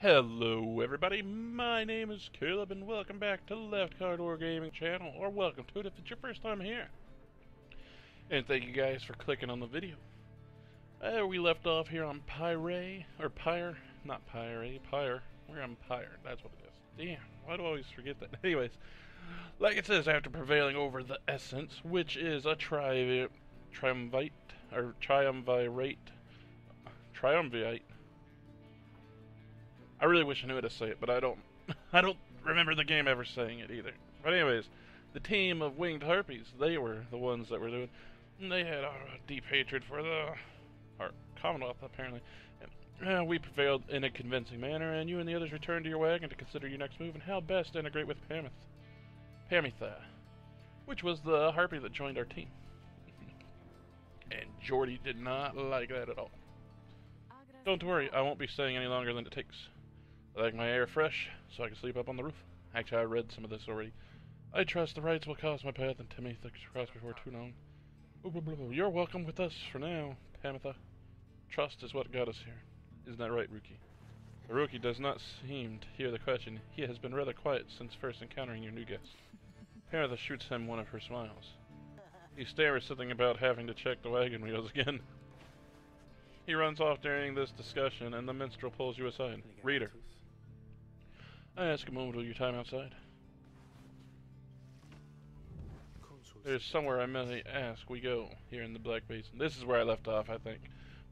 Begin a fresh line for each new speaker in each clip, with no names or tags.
Hello everybody, my name is Caleb and welcome back to LeftCarDoorGaming channel, or welcome to it if it's your first time here. And thank you guys for clicking on the video. We left off here on Pyre, or Pyre, not Pyre, Pyre. We're on Pyre, that's what it is. Damn, why do I always forget that? Anyways, like it says, after prevailing over the essence, which is a triumvirate, I really wish I knew how to say it, but I don't I don't remember the game ever saying it either. But anyways, the team of winged harpies, they were the ones that were doing. They had a deep hatred for the Commonwealth, apparently. And, we prevailed in a convincing manner, and you and the others returned to your wagon to consider your next move and how best to integrate with Pamitha, which was the harpy that joined our team. And Jordy did not like that at all. Don't worry, I won't be staying any longer than it takes. I like my air fresh, so I can sleep up on the roof. Actually, I read some of this already. I trust the rites will cross my path and Timmy to cross before too long. You're welcome with us for now, Pamitha. Trust is what got us here. Isn't that right, Rookie? The Rookie does not seem to hear the question. He has been rather quiet since first encountering your new guest. Pamitha shoots him one of her smiles. He stammers something about having to check the wagon wheels again. He runs off during this discussion, and the minstrel pulls you aside. Reader. I ask a moment of your time outside. There's somewhere I may ask we go, here in the Black Basin. This is where I left off, I think.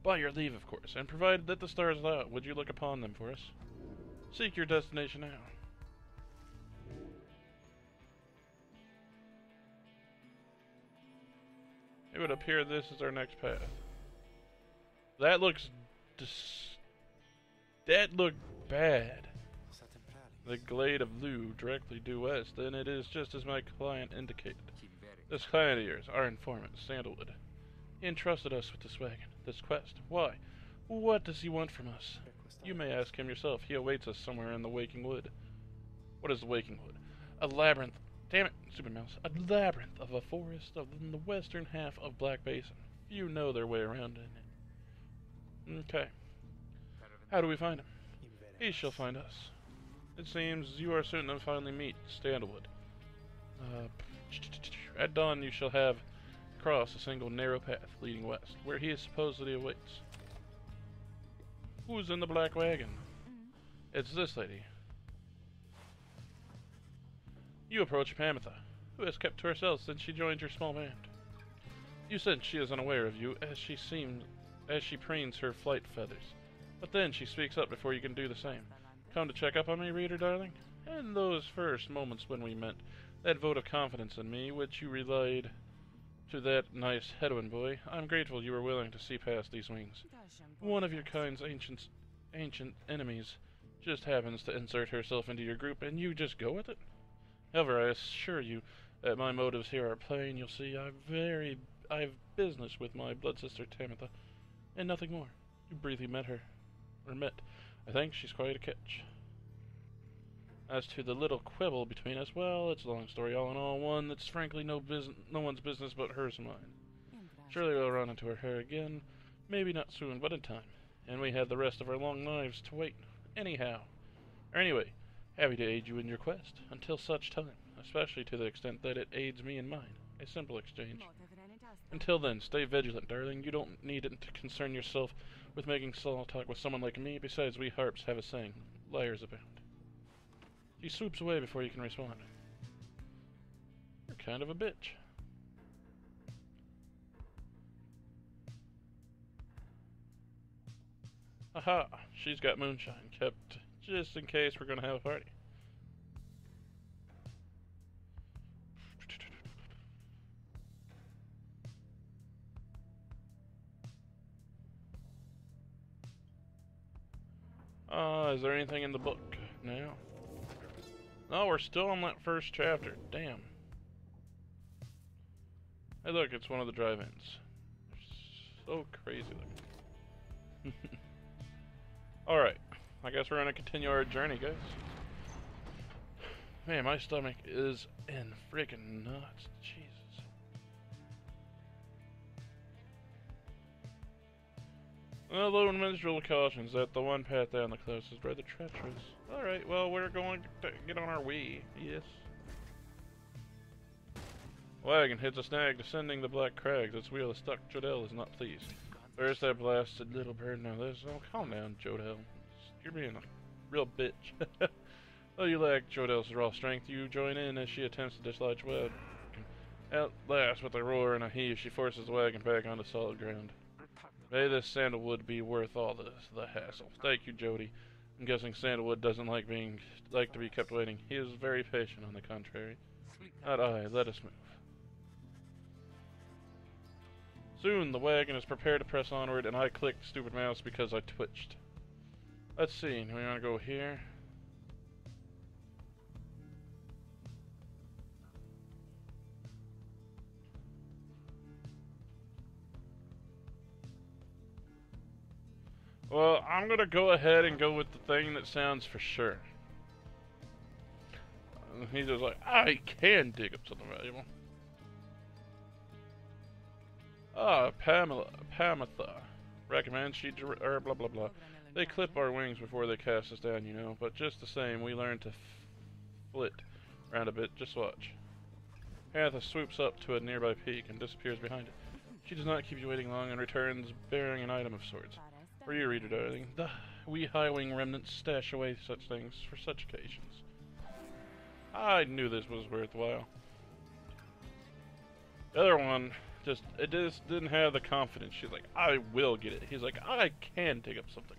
By your leave, of course, and provided that the stars allow, would you look upon them for us? Seek your destination now. It would appear this is our next path. That looks that looked bad. The glade of Lou directly due west, and it is just as my client indicated. This client of yours, our informant, Sandlewood, he entrusted us with this wagon, this quest. Why? What does he want from us? You may ask him yourself. He awaits us somewhere in the Waking Wood. What is the Waking Wood? A labyrinth. Damn it, stupid mouse. A labyrinth of a forest in the western half of Black Basin. Few know their way around in it. Okay. How do we find him? He shall find us. It seems you are certain to finally meet Sandlewood. At dawn you shall have crossed a single narrow path leading west, where he supposedly awaits. Who's in the black wagon? It's this lady. You approach Pamitha, who has kept to herself since she joined your small band. You sense she is unaware of you as she preens her flight feathers. But then she speaks up before you can do the same. Come to check up on me, reader darling? In those first moments when we met, that vote of confidence in me, which you relayed to that nice Hedwin boy, I'm grateful you were willing to see past these wings. One of your kind's ancient enemies just happens to insert herself into your group, and you just go with it? However, I assure you that my motives here are plain. You'll see I've business with my blood sister Pamitha, and nothing more. You briefly met. I think she's quite a catch. As to the little quibble between us, well, it's a long story all in all, one that's frankly no one's business but hers and mine. Surely we'll run into her again, maybe not soon, but in time. And we have the rest of our long lives to wait. Anyway, happy to aid you in your quest, until such time, especially to the extent that it aids me in mine. A simple exchange. Until then, stay vigilant, darling. You don't need it to concern yourself with making small talk with someone like me. Besides, we harps have a saying, liars abound. She swoops away before you can respond. You're kind of a bitch. Aha! She's got moonshine kept just in case we're gonna have a party. Is there anything in the book now? No, we're still on that first chapter. Damn. Hey look, it's one of the drive-ins. So crazy looking. Alright, I guess we're gonna continue our journey, guys. Man, my stomach is in freaking knots. Jesus. Well, lone minstrel cautions that the one path down the cliffs is rather treacherous. Alright, well, we're going to get on our way. Yes. Wagon hits a snag descending the black crags. Its wheel is stuck. Jodel is not pleased. Where's that blasted little bird now? Oh, calm down, Jodel. You're being a real bitch. Though you lack Jodel's raw strength, you join in as she attempts to dislodge Webb. At last, with a roar and a heave, she forces the wagon back onto solid ground. May this Sandlewood be worth all the hassle. Thank you, Jody. I'm guessing Sandlewood doesn't like to be kept waiting. He is very patient, on the contrary. Not I. Let us move. Soon, the wagon is prepared to press onward, and I clicked the stupid mouse because I twitched. Let's see. Do we want to go here? Well, I'm gonna go ahead and go with the thing that sounds for sure. He's just like, I can dig up something valuable. Ah, Pamitha. Recommends she blah blah blah. They clip our wings before they cast us down, you know. But just the same, we learn to flit around a bit. Just watch. Pamitha swoops up to a nearby peak and disappears behind it. She does not keep you waiting long and returns bearing an item of sorts. For you, reader darling, we high-wing remnants stash away such things for such occasions. I knew this was worthwhile. The other one just didn't have the confidence. She's like, I will get it. He's like, I can dig up something.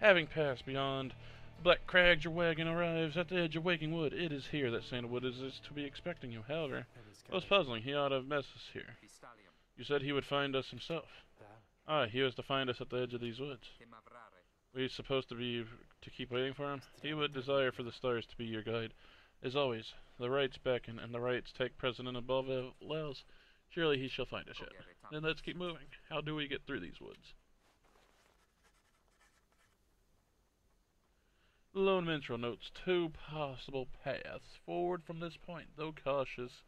Having passed beyond Black Crags, your wagon arrives at the edge of Waking Wood. It is here that Sandlewood is to be expecting you. However, it was puzzling. He ought to have met us here. You said he would find us himself. Ah, he was to find us at the edge of these woods. We supposed to keep waiting for him? He would desire for the stars to be your guide. As always, the rights beckon, and the rights take precedent above all else. Surely he shall find us yet. Then let's keep moving. How do we get through these woods? The lone minstrel notes 2 possible paths forward from this point, though cautious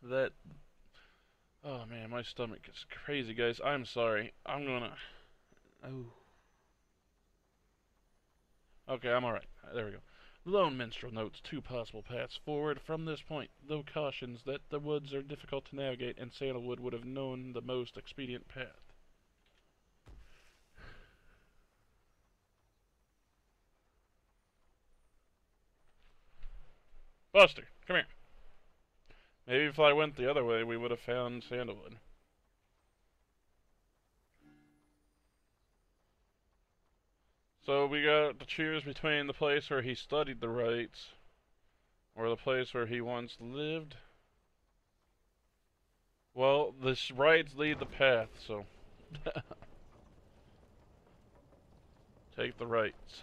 that... Oh man, my stomach is crazy, guys. I'm sorry. I'm gonna... Oh. Okay, I'm alright. There we go. Lone Minstrel notes 2 possible paths forward from this point, though cautions that the woods are difficult to navigate and Sandlewood would have known the most expedient path. Buster, come here. Maybe if I went the other way, we would have found Sandlewood. So we got to choose between the place where he studied the rites, or the place where he once lived. Well, the rites lead the path, so... Take the rites.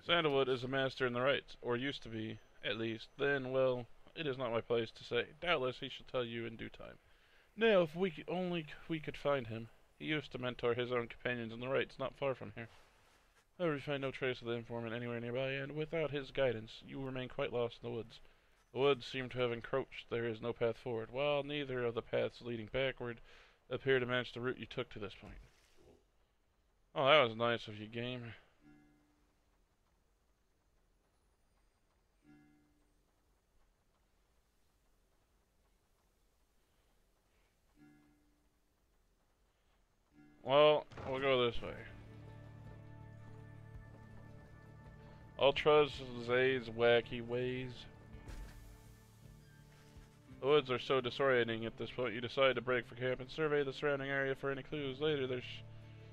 Sandlewood is a master in the rites, or used to be. At least, then, well, it is not my place to say. Doubtless he shall tell you in due time. Now, if we could find him. He used to mentor his own companions in the rites, not far from here. However, we find no trace of the informant anywhere nearby, and without his guidance, you remain quite lost in the woods. The woods seem to have encroached. There is no path forward, while neither of the paths leading backward appear to match the route you took to this point. Oh, that was nice of you, game. Well, we'll go this way. I'll trust Zay's wacky ways. The woods are so disorienting at this point, you decide to break for camp and survey the surrounding area for any clues. Later, there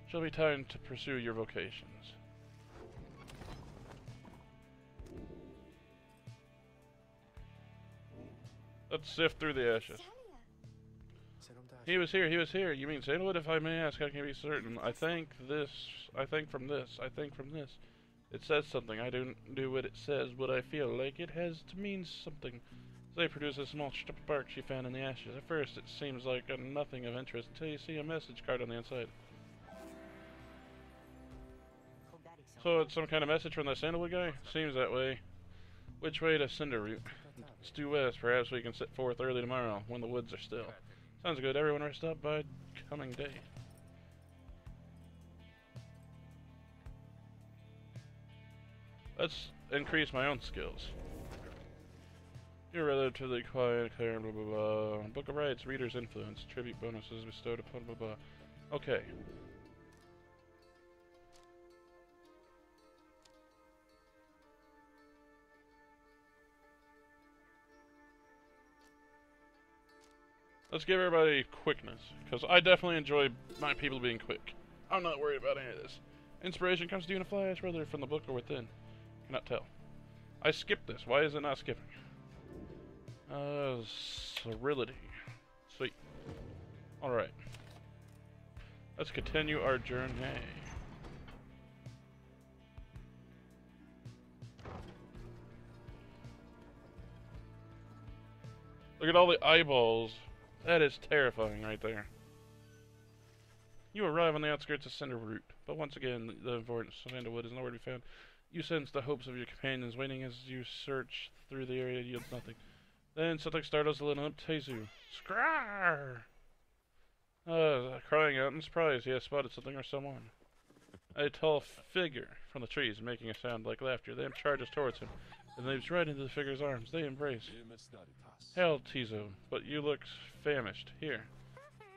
shall be time to pursue your vocations. Let's sift through the ashes. He was here, he was here. You mean Sandlewood? If I may ask, how can you be certain? I think from this. It says something. I don't do what it says, but I feel like it has to mean something. They produce a small strip of bark she found in the ashes. At first, it seems like nothing of interest until you see a message card on the inside. So it's some kind of message from the Sandlewood guy? Seems that way. Which way to Cinder Route? It's due west. Perhaps we can set forth early tomorrow, when the woods are still. Sounds good. Everyone rest up by coming day. Let's increase my own skills. You're relatively quiet, clear, blah blah blah. Book of Rights, Reader's Influence, tribute bonuses bestowed upon blah blah. Okay. Let's give everybody quickness, because I definitely enjoy my people being quick. I'm not worried about any of this. Inspiration comes to you in a flash, whether from the book or within. Cannot tell. I skipped this. Why is it not skipping? Sterility. Sweet. Alright. Let's continue our journey. Look at all the eyeballs. That is terrifying right there. You arrive on the outskirts of Sandlewood, but once again, the important Sandlewood is nowhere to be found. You sense the hopes of your companions waiting as you search through the area yields nothing. Then something startles the little Tezu. Skrar! Crying out in surprise, he has spotted something or someone. A tall figure from the trees, making a sound like laughter, then charges towards him, and leaps right into the figure's arms. They embrace. Hail, Tezu, but you look famished. Here.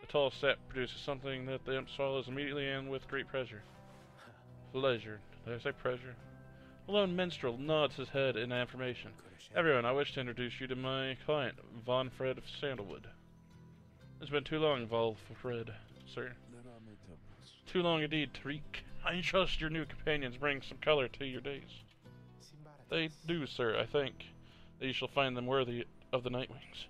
The tall sap produces something that the imp swallows immediately and with great pleasure. Pleasure. Did I say pleasure? The lone minstrel nods his head in affirmation. Everyone, I wish to introduce you to my client, Von Fred of Sandlewood. It's been too long, Valfred, sir. Too long indeed, Tariq. I trust your new companions bring some color to your days. They do, sir. I think that you shall find them worthy of the Nightwings.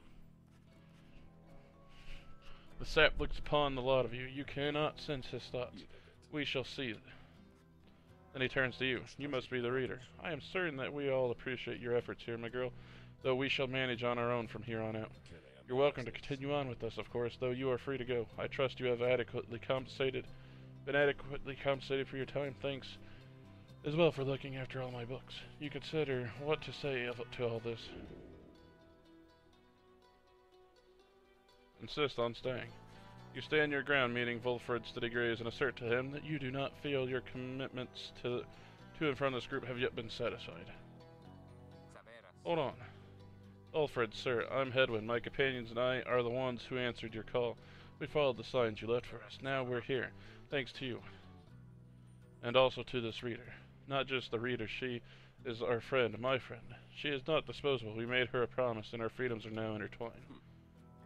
The sap looks upon the lot of you. You cannot sense his thoughts. We shall see. Then he turns to you. You must be the reader. I am certain that we all appreciate your efforts here, my girl, though we shall manage on our own from here on out. You're welcome to continue on with us, of course, though you are free to go. I trust you have been adequately compensated for your time. Thanks as well for looking after all my books. You consider what to say to all this. Insist on staying. You stand your ground, meeting Volfred steady gaze, and assert to him that you do not feel your commitments to and from this group have yet been satisfied. Hold on. Volfred, sir, I'm Hedwin. My companions and I are the ones who answered your call. We followed the signs you left for us. Now we're here, thanks to you. And also to this reader. Not just the reader, she is our friend, my friend. She is not disposable. We made her a promise, and our freedoms are now intertwined.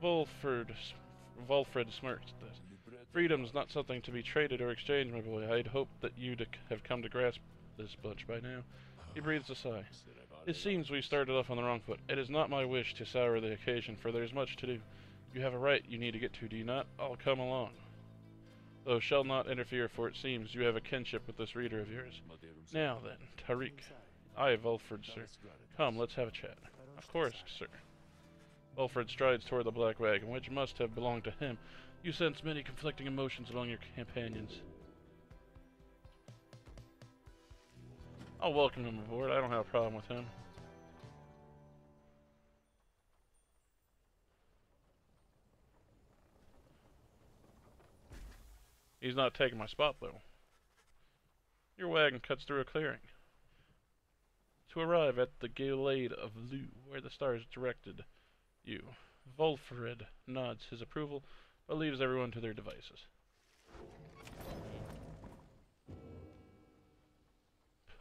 Volfred smirks at this. Freedom's not something to be traded or exchanged, my boy. I'd hoped that you'd have come to grasp this bunch by now. He breathes a sigh. It seems we started off on the wrong foot. It is not my wish to sour the occasion, for there's much to do. You have a right you need to get to, do you not? I'll come along. Though shall not interfere, for it seems you have a kinship with this reader of yours. Now then, Tariq. Aye, Volfred, sir. Come, let's have a chat. Of course, sir. Volfred strides toward the black wagon, which must have belonged to him. You sense many conflicting emotions among your companions. I'll welcome him aboard. I don't have a problem with him. He's not taking my spot, though. Your wagon cuts through a clearing to arrive at the Glade of Lu, where the stars directed you. Volfred nods his approval, but leaves everyone to their devices.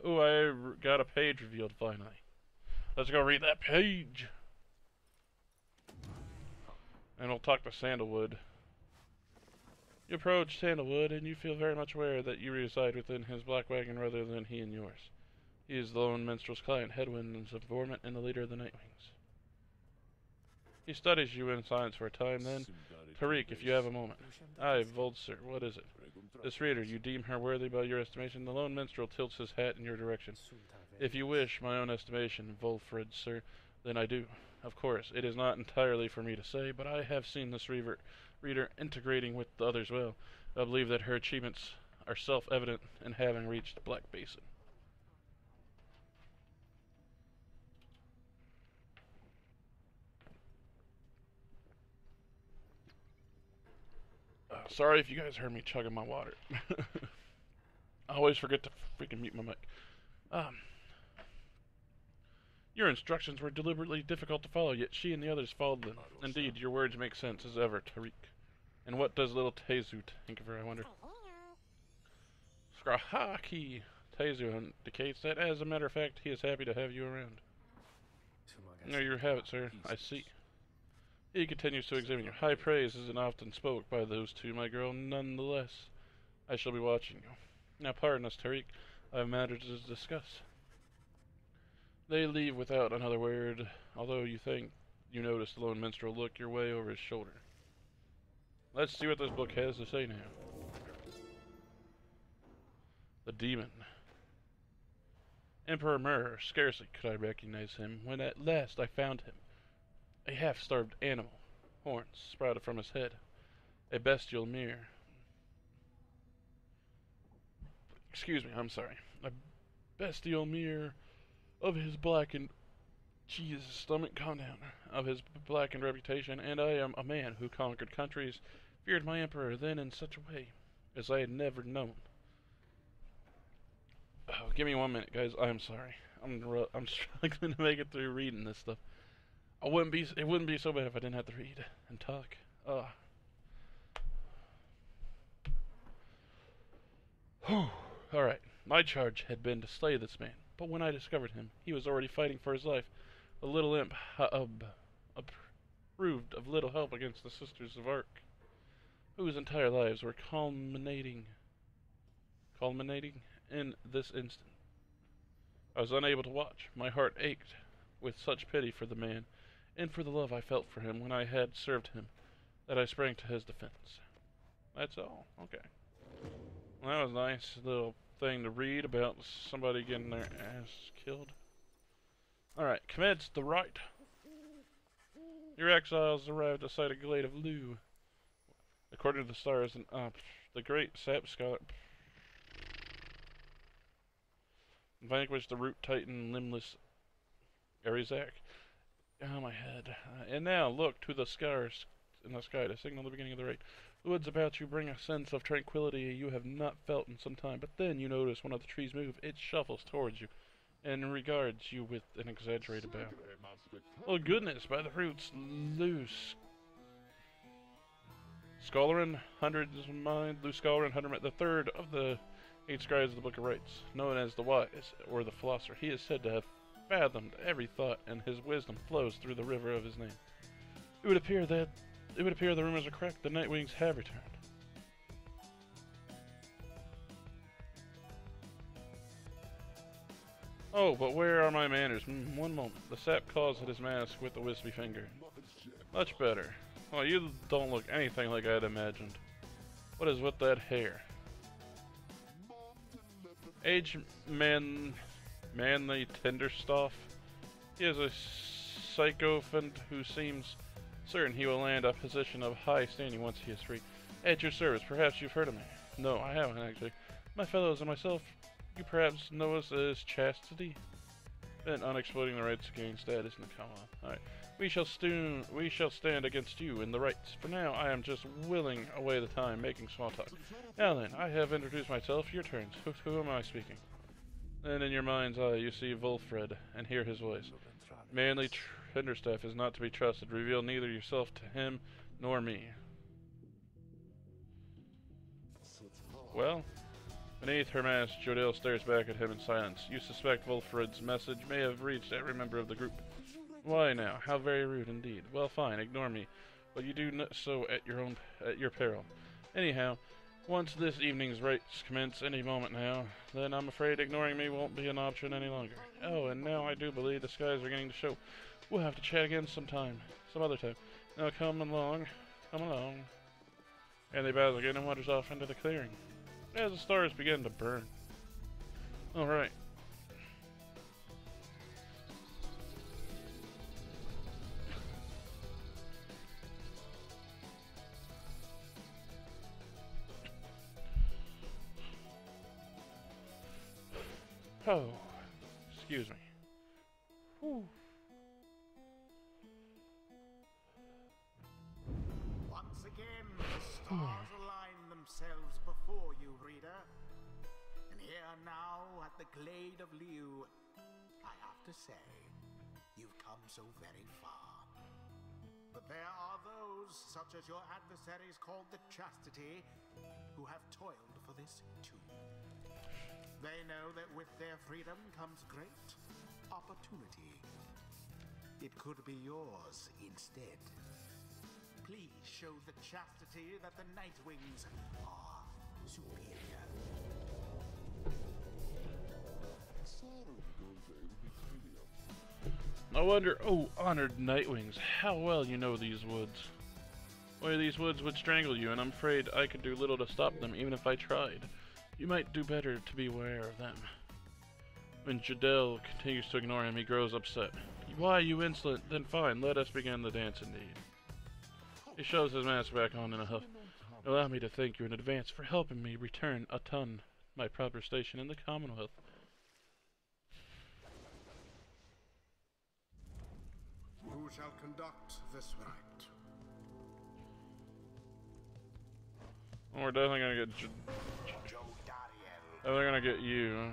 Ooh, I got a page revealed finally. Let's go read that page. And we'll talk to Sandlewood. You approach Sandlewood, and you feel very much aware that you reside within his black wagon rather than he in yours. He is the lone minstrel's client, Hedwin's informant, and the leader of the Nightwings. He studies you in silence for a time, then, Tariq, if you have a moment. Aye, Vold, sir, what is it? This reader, you deem her worthy by your estimation? The lone minstrel tilts his hat in your direction. If you wish my own estimation, Volfred, sir, then I do. Of course, it is not entirely for me to say, but I have seen this reader integrating with the others well. I believe that her achievements are self-evident in having reached Black Basin. Sorry if you guys heard me chugging my water. I always forget to freaking mute my mic. Your instructions were deliberately difficult to follow, yet she and the others followed them. Indeed, your words make sense as ever, Tariq. And what does little Tezu think of her, I wonder? Skrahaki! Tezu indicates that, as a matter of fact, he is happy to have you around. There you have it, sir. I see. He continues to examine you. High praise isn't often spoke by those two, my girl. Nonetheless, I shall be watching you. Now, pardon us, Tariq. I have matters to discuss. They leave without another word, although you think you notice the lone minstrel look your way over his shoulder. Let's see what this book has to say now. The Demon. Emperor Myrrh, scarcely could I recognize him, when at last I found him. A half-starved animal, horns sprouted from his head, a bestial mere. Excuse me, I'm sorry. A bestial mere of his blackened... Jesus, stomach, calm down. Of his blackened reputation, and I am a man who conquered countries, feared my emperor then in such a way as I had never known. Oh, give me 1 minute, guys. I'm sorry. I'm struggling to make it through reading this stuff. It wouldn't be so bad if I didn't have to read and talk. Alright. My charge had been to slay this man, but when I discovered him, he was already fighting for his life. The little imp proved of little help against the Sisters of Arc, whose entire lives were culminating in this instant. I was unable to watch. My heart ached with such pity for the man, and for the love I felt for him when I had served him, that I sprang to his defense. That's all. Okay. Well, that was a nice little thing to read about somebody getting their ass killed. Alright, commence the rite. Your exiles arrived outside a glade of Lu. According to the stars and the great sap scholar vanquished the root titan limbless Arizak. Oh, my head. And now, look to the scars in the sky to signal the beginning of the rite. The woods about you bring a sense of tranquility you have not felt in some time, but then you notice one of the trees move. It shuffles towards you and regards you with an exaggerated bow. Oh, goodness, by the roots, loose. Scholarin, hundreds of mind, loose Scholarin, 100, the third of the 8 scribes of the Book of Rites, known as the Wise, or the Philosopher. He is said to have fathomed every thought, and his wisdom flows through the river of his name. It would appear the rumors are correct. The Nightwings have returned. Oh, but where are my manners? 1 moment. The sap claws at his mask with a wispy finger. Much better. Well, you don't look anything like I'd imagined. What is with that hair? Aged manly Tenderstoff. He is a sycophant who seems certain he will land a position of high standing once he is free. At your service, perhaps you've heard of me. No, I haven't, actually. My fellows and myself, you perhaps know us as Chastity? Bent on exploiting the rights to gain status in the Commonwealth. Alright. We shall stand against you in the rights. For now, I am just willing away the time making small talk. Now then, I have introduced myself. Your turns. Who am I speaking? Then in your mind's eye, you see Wolfred and hear his voice. Manly Tenderstaff is not to be trusted. Reveal neither yourself to him nor me. Well, beneath her mask, Jodelle stares back at him in silence. You suspect Wolfred's message may have reached every member of the group. Why now? How very rude indeed. Well, fine, ignore me, but you do so at your peril. Anyhow, once this evening's rites commence any moment now, then I'm afraid ignoring me won't be an option any longer. Oh, and now I do believe the skies are beginning to show. We'll have to chat again some other time. Now come along. And they bows again and wanders off into the clearing, as the stars begin to burn. Alright. Oh, excuse me. Whew.
Once again, the stars align the glade of Liu, I have to say, you've come so very far. But there are those, such as your adversaries called the Chastity, who have toiled for this too. They know that with their freedom comes great opportunity. It could be yours instead. Please show the Chastity that the Nightwings are superior.
I wonder, oh, honored Nightwings, how well you know these woods. Why, these woods would strangle you, and I'm afraid I could do little to stop them, even if I tried. You might do better to beware of them. When Jadel continues to ignore him, he grows upset. Why, you insolent? Then fine, let us begin the dance indeed. He shoves his mask back on in a huff. Allow me to thank you in advance for helping me return a ton my proper station in the Commonwealth.
Who shall conduct this rite?
Oh, we're definitely gonna get Definitely gonna get you.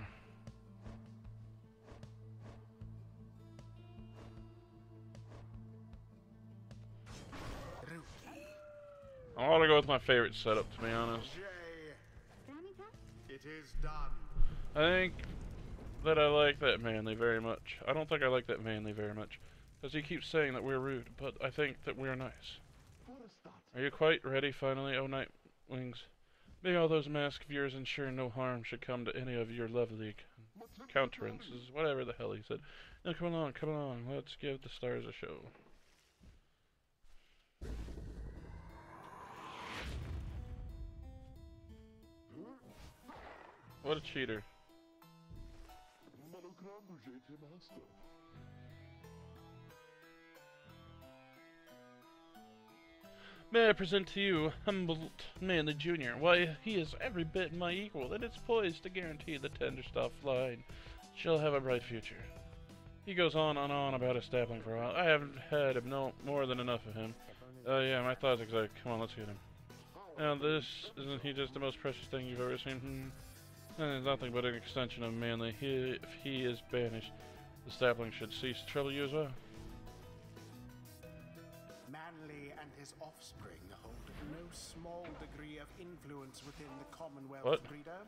I want to go with my favorite setup, to be honest.
It is done.
I think that I like that Manly very much. I don't think I like that Manly very much, because he keeps saying that we're rude, but I think that we're nice. Are you quite ready, finally, oh Nightwings? May all those masked of yours ensure no harm should come to any of your lovely countenances, whatever the hell he said. Now come along, let's give the stars a show. What a cheater. May I present to you Humboldt Manly Jr. Why, he is every bit my equal, and it's poised to guarantee the Tenderstuff line shall have a bright future. He goes on and on about his dabbling for a while. I haven't had no more than enough of him. Yeah, my thoughts exact. Come on, let's get him. Now this, isn't he just the most precious thing you've ever seen? It's nothing but an extension of Manly. If he is banished, the Stapling should cease to trouble you as well.
Manly and his offspring hold no small degree of influence within the Commonwealth,
What?
Reader.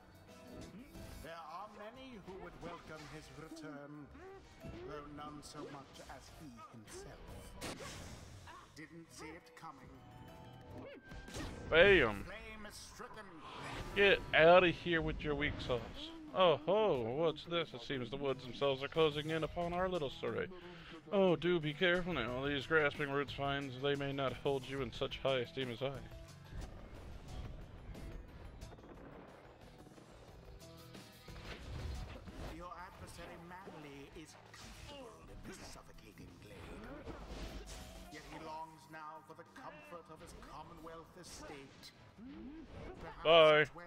There are many who would welcome his return, though none so much as he himself. Didn't see it coming.
Bam!
Flame is stricken.
Get out of here with your weak sauce. Oh ho, what's this? It seems the woods themselves are closing in upon our little soiree. Oh, do be careful now. These grasping roots finds, they may not hold you in such high esteem as I.
Your adversary Manly is comfortable in this suffocating glade. Yet he longs now for the comfort of his Commonwealth estate.
Bye.
Perhaps it's well,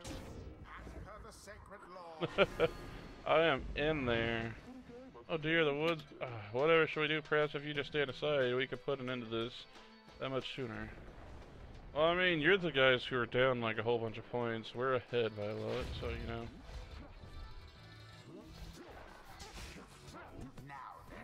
as per the sacred law.
I am in there. Oh dear, the woods. Whatever should we do? Perhaps if you just stand aside, we could put an end to this that much sooner. Well, I mean, you're the guys who are down like a whole bunch of points. We're ahead by a lot, so you know.
Now then.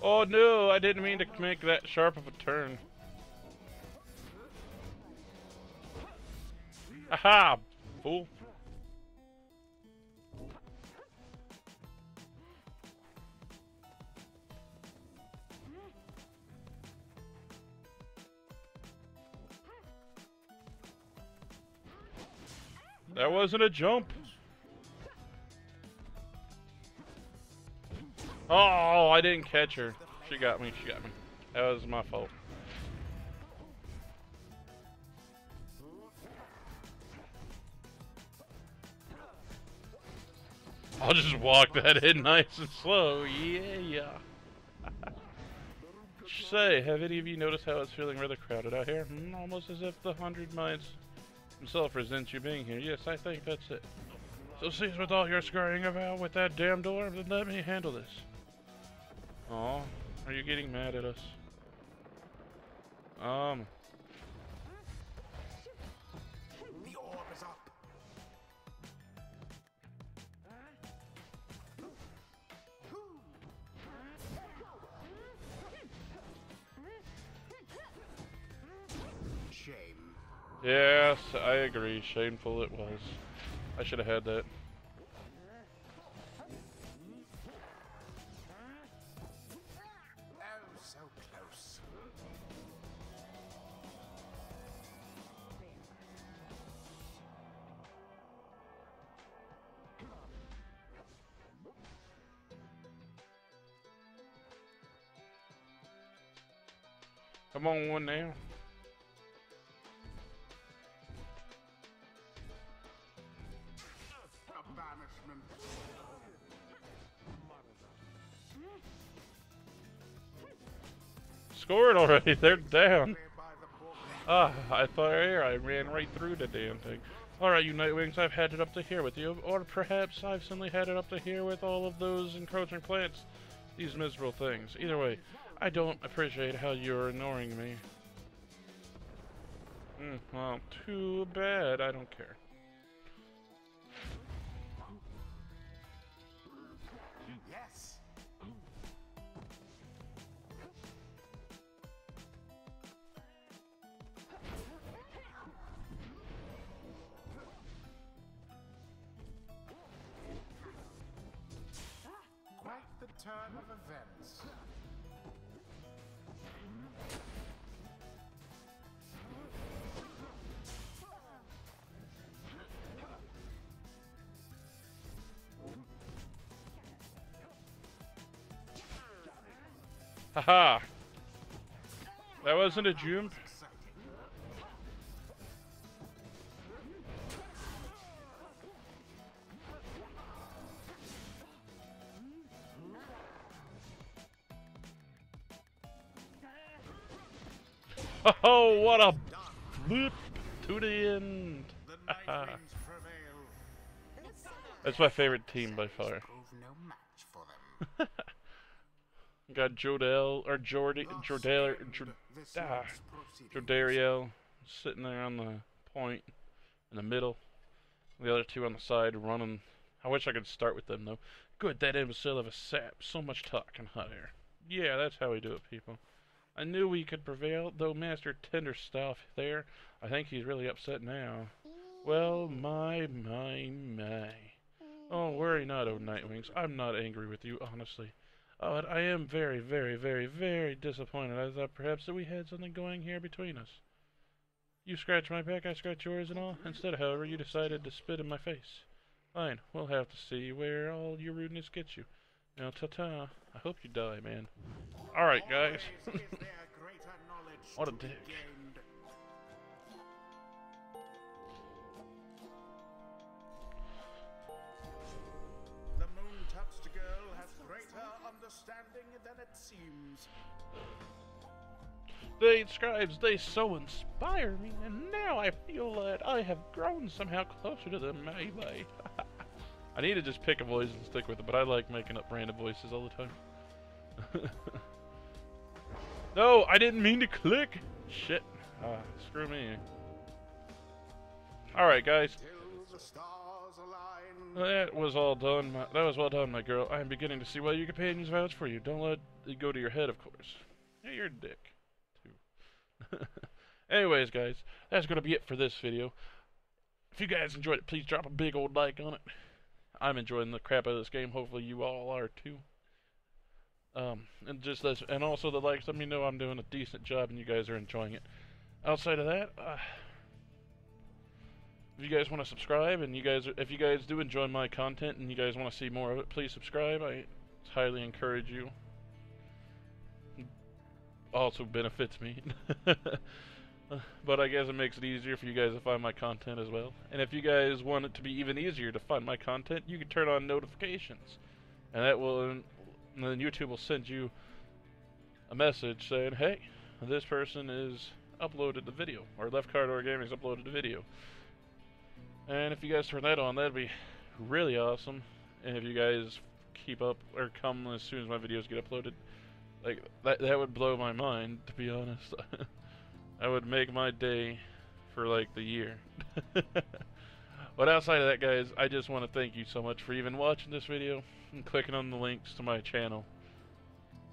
Oh no, I didn't mean to make that sharp of a turn. Aha, fool. That wasn't a jump. Oh, I didn't catch her. She got me, That was my fault. I'll just walk that in nice and slow. Yeah. Say, have any of you noticed how it's feeling rather crowded out here? Almost as if the 100 Minds himself resents you being here. Yes, I think that's it. So cease with all your scurrying about with that damn door, and let me handle this. Aw, Are you getting mad at us?
The orb is up. Shame.
Yes, I agree. Shameful it was. I should have had that.
Oh, so close.
Come on, one now.
A banishment.
Scored already. They're down.
By the book.
Ah, I thought I ran right through the damn thing. Alright, you Nightwings, I've had it up to here with you. Or perhaps I've simply had it up to here with all of those encroaching plants. These miserable things. Either way, I don't appreciate how you're ignoring me. Well, too bad. I don't care.
Yes. Quite the turn of events.
Haha! That wasn't a jump.
Exciting.
Oh, what a flip to the end!
The Nightwings prevail.
That's my favorite team by far.
Prove no match for them.
Got Jodell, or Jordy, Jordale,
This month's proceedings.
Jordariel sitting there on the point in the middle. The other two on the side running. I wish I could start with them though. Good, that imbecile of a sap. So much talk and hot air. Yeah, that's how we do it, people. I knew we could prevail, though Master Tenderstuff there. I think he's really upset now. Well, my. Oh, worry not, oh Nightwings. I'm not angry with you, honestly. Oh, but I am very, very, very, very disappointed. I thought perhaps that we had something going here between us. You scratch my back, I scratch yours and all. Instead, however, you decided to spit in my face. Fine, we'll have to see where all your rudeness gets you. Now, ta-ta. I hope you die, man. Alright, guys.
Always is there greater knowledge
What a
to be
dick.
gained. The moon-touched girl has greater understanding than it seems.
The scribes, they so inspire me, and now I feel that I have grown somehow closer to them, maybe. I need to just pick a voice and stick with it, but I like making up random voices all the time. No, I didn't mean to click! Shit. Screw me. Alright, guys.
Till the stars align.
That was all done. That was well done, my girl. I am beginning to see why your companions vouch for you. Don't let it go to your head, of course. Yeah, you're a dick, too. Anyways, guys, that's going to be it for this video. If you guys enjoyed it, please drop a big old like on it. I'm enjoying the crap out of this game. Hopefully you all are, too. And also the likes let me know I'm doing a decent job and you guys are enjoying it. Outside of that, if you guys want to subscribe and if you guys do enjoy my content and you guys want to see more of it, please subscribe. I highly encourage you. Also benefits me. But I guess it makes it easier for you guys to find my content as well. And if you guys want it to be even easier to find my content, you can turn on notifications. And that will, and then YouTube will send you a message saying, hey, this person is uploaded the video, or LeftCarDoorGaming has uploaded the video. And if you guys turn that on, that'd be really awesome. And if you guys keep up, or come as soon as my videos get uploaded, Like, that would blow my mind, to be honest. That would make my day for, like, the year. But outside of that, guys, I just want to thank you so much for even watching this video and clicking on the links to my channel.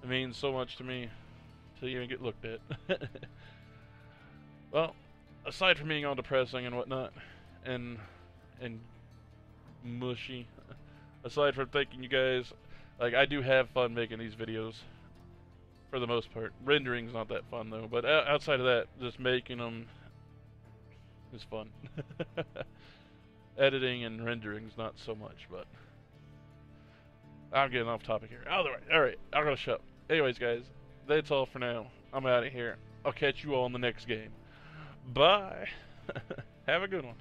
It means so much to me to even get looked at. Well, aside from being all depressing and whatnot, and mushy, aside from thanking you guys, like, I do have fun making these videos, for the most part. Rendering's not that fun, though, but outside of that, just making them is fun. Editing and rendering's not so much, but I'm getting off topic here. Alright, I'm gonna shut up. Anyways, guys, that's all for now. I'm out of here. I'll catch you all in the next game. Bye! Have a good one.